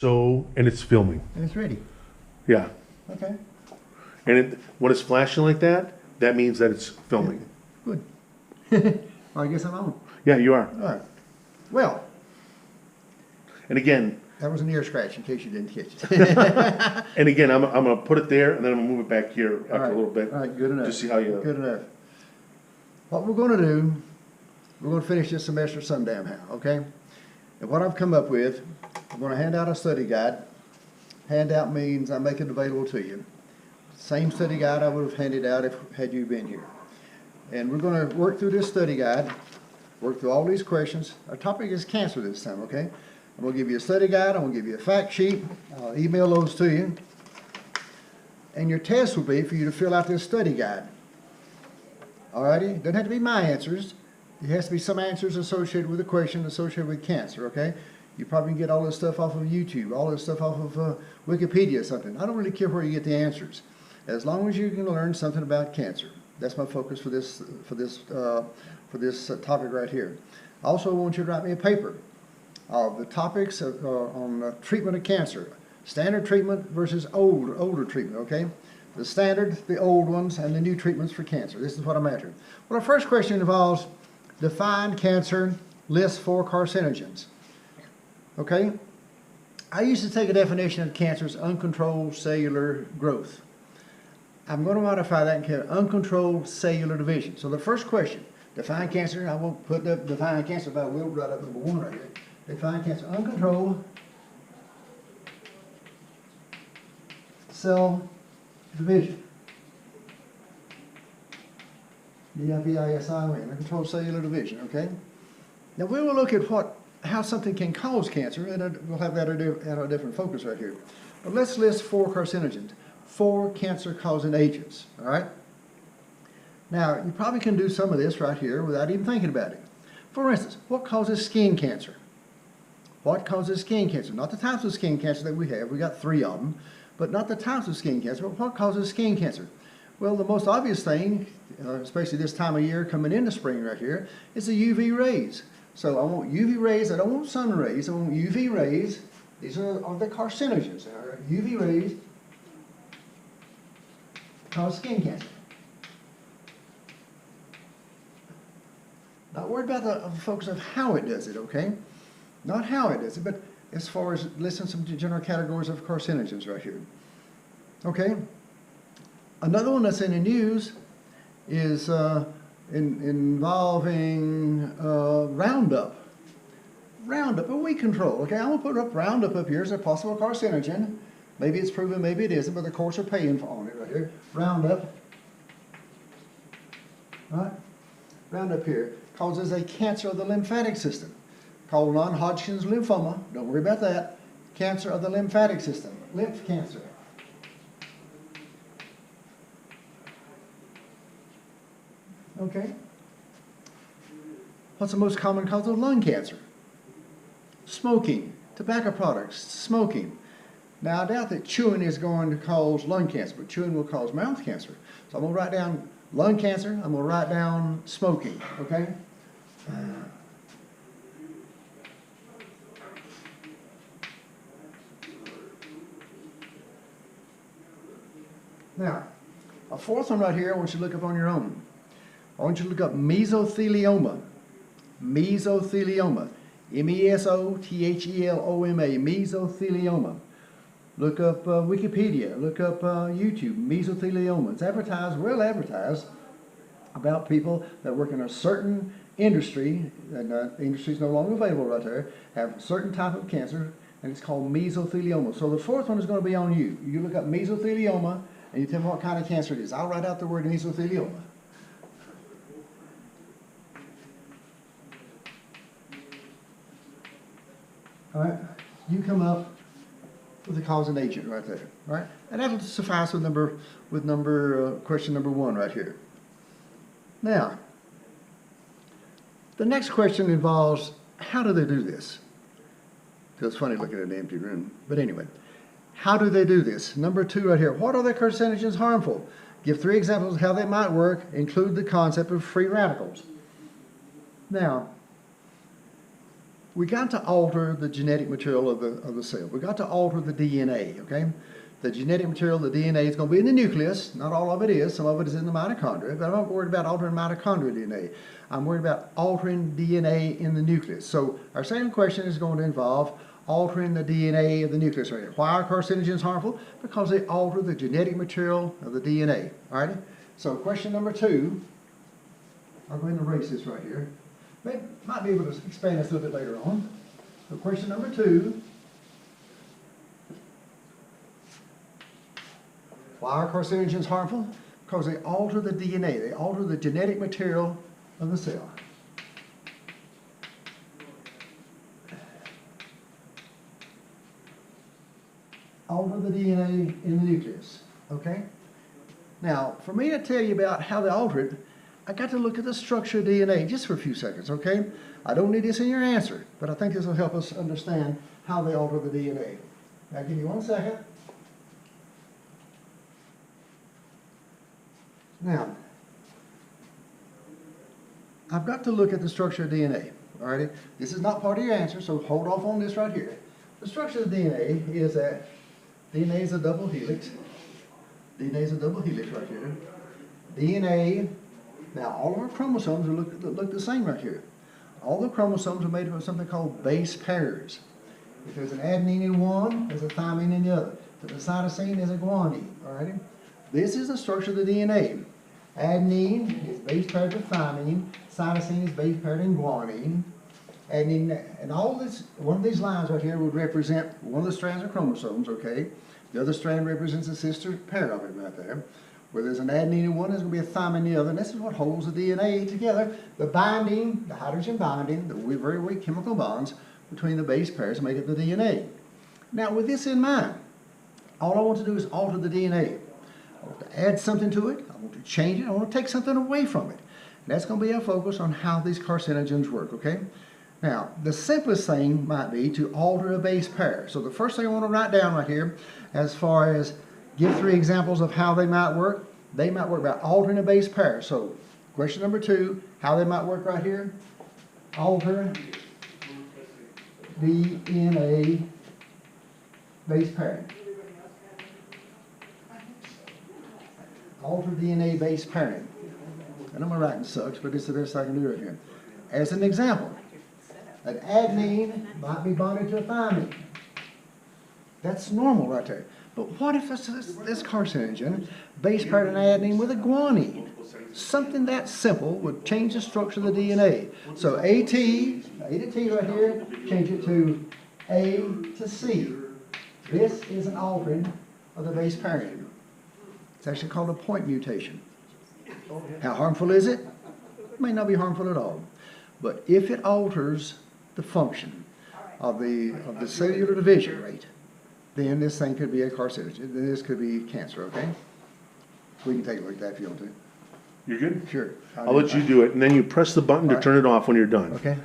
So, and it's filming. And it's ready. Yeah. Okay, And when it's flashing like that, that means that it's filming. good. Well, I guess I'm on. Yeah, you are. All right. Well, And again, that was an ear scratch in case you didn't catch it. I'm gonna put it there and then I'm gonna move it back here after a little bit. All right, good enough. Just see how you. Good enough. What we're going to do, we're going to finish this semester somehow, okay? And what I've come up with, I'm going to hand out a study guide. Handout means I make it available to you. Same study guide I would have handed out had you been here. And we're going to work through this study guide, work through all these questions. Our topic is cancer this time, okay? I'm going to give you a study guide. I'm going to give you a fact sheet. I'll email those to you. And your test will be for you to fill out this study guide. Alrighty? It doesn't have to be my answers. It has to be some answers associated with the question associated with cancer, okay? You probably can get all this stuff off of YouTube, all this stuff off of Wikipedia or something. I don't really care where you get the answers. As long as you can learn something about cancer. That's my focus for this topic right here. I also want you to write me a paper of the topics on treatment of cancer. Standard treatment versus older treatment, okay? The standard, the old ones, and the new treatments for cancer. This is what I'm after. Well, our first question involves define cancer, list 4 carcinogens. Okay? I used to take a definition of cancer as uncontrolled cellular growth. I'm going to modify that into uncontrolled cellular division. So the first question, define cancer, I won't put the define cancer, but I will write up number 1 right here. Define cancer, uncontrolled cell division. D-I-V-I-S-I-O-N, uncontrolled cellular division, okay? Now we will look at how something can cause cancer, and we'll have that at a different focus right here. But let's list 4 carcinogens, 4 cancer-causing agents, all right? Now, you probably can do some of this right here without even thinking about it. For instance, what causes skin cancer? What causes skin cancer? Not the types of skin cancer that we have. We got 3 of them. But not the types of skin cancer, but what causes skin cancer? Well, the most obvious thing, especially this time of year coming into spring right here, is the UV rays. So I want UV rays, I don't want sun rays, I want UV rays. These are the carcinogens. UV rays cause skin cancer. Not worried about the focus of how it does it, okay? Not how it does it, but as far as listing some general categories of carcinogens right here. Okay? Another one that's in the news is involving Roundup. Roundup, a weed control. Okay, I'm going to put up Roundup up here as a possible carcinogen. Maybe it's proven, maybe it isn't, but the courts are paying on it right here. Roundup. Right? Roundup here causes a cancer of the lymphatic system called non-Hodgkin's lymphoma. Don't worry about that. Cancer of the lymphatic system. Lymph cancer. Okay. What's the most common cause of lung cancer? Smoking, tobacco products, smoking. Now, I doubt that chewing is going to cause lung cancer, but chewing will cause mouth cancer. So I'm going to write down lung cancer. I'm going to write down smoking, okay? Now, a 4th one right here I want you to look up on your own. I want you to look up mesothelioma. Mesothelioma. M-E-S-O-T-H-E-L-O-M-A. Mesothelioma. Look up Wikipedia. Look up YouTube. Mesothelioma. It's advertised, well advertised, about people that work in a certain industry, and the industry is no longer available right there, have a certain type of cancer, and it's called mesothelioma. So the 4th one is going to be on you. You look up mesothelioma, and you tell me what kind of cancer it is. I'll write out the word mesothelioma. All right, you come up with the cause and agent right there, all right? And that'll suffice with question number 1 right here. Now, the next question involves, how do they do this? It's funny looking at an empty room, but anyway, how do they do this? Number 2 right here, what are the carcinogens harmful? Give 3 examples of how they might work, include the concept of free radicals. Now, we got to alter the genetic material of the cell. We got to alter the DNA, okay? The genetic material, the DNA, is going to be in the nucleus. Not all of it is. Some of it is in the mitochondria. But I'm not worried about altering mitochondrial DNA. I'm worried about altering DNA in the nucleus. So our second question is going to involve altering the DNA of the nucleus right here. Why are carcinogens harmful? Because they alter the genetic material of the DNA. All right? So question number 2, I'm going to erase this right here. Might be able to expand this a little bit later on. So question number 2. Why are carcinogens harmful? Because they alter the DNA. They alter the genetic material of the cell. Alter the DNA in the nucleus. Okay? Now, for me to tell you about how they alter it, I got to look at the structure of DNA just for a few seconds, okay? I don't need this in your answer, but I think this will help us understand how they alter the DNA. Now, give me 1 second. Now, I've got to look at the structure of DNA, all right? This is not part of your answer, so hold off on this right here. The structure of DNA is that DNA is a double helix. DNA is a double helix right here. DNA, now all of our chromosomes look the same right here. All the chromosomes are made up of something called base pairs. If there's an adenine in one, there's a thymine in the other. If there's a cytosine, there's a guanine, all right? This is the structure of the DNA. Adenine is base paired with thymine. Cytosine is base paired in guanine. And all this, one of these lines right here would represent one of the strands of chromosomes, okay? The other strand represents a sister pair of it right there. Where there's an adenine in one, there's going to be a thymine in the other, and this is what holds the DNA together. The binding, the hydrogen binding, the very weak chemical bonds between the base pairs make up the DNA. Now, with this in mind, all I want to do is alter the DNA. I want to add something to it. I want to change it. I want to take something away from it. And that's going to be our focus on how these carcinogens work, okay? Now, the simplest thing might be to alter a base pair. So the first thing I want to write down right here, as far as give 3 examples of how they might work by altering a base pair. So question number 2, how they might work right here. Alter DNA base pairing. Alter DNA base pairing. I know my writing sucks, but it's the best I can do right here. As an example, an adenine might be bonded to a thymine. That's normal right there. But what if this carcinogen base paired an adenine with a guanine? Something that simple would change the structure of the DNA. So A to T right here, change it to A to C. This is an altering of the base pairing. It's actually called a point mutation. How harmful is it? It may not be harmful at all. But if it alters the function of the cellular division rate, then this thing could be a carcinogen. Then this could be cancer, okay? We can take a look at that if you want to. You're good? Sure. I'll let you do it, and then you press the button to All right. turn it off when you're done. Okay.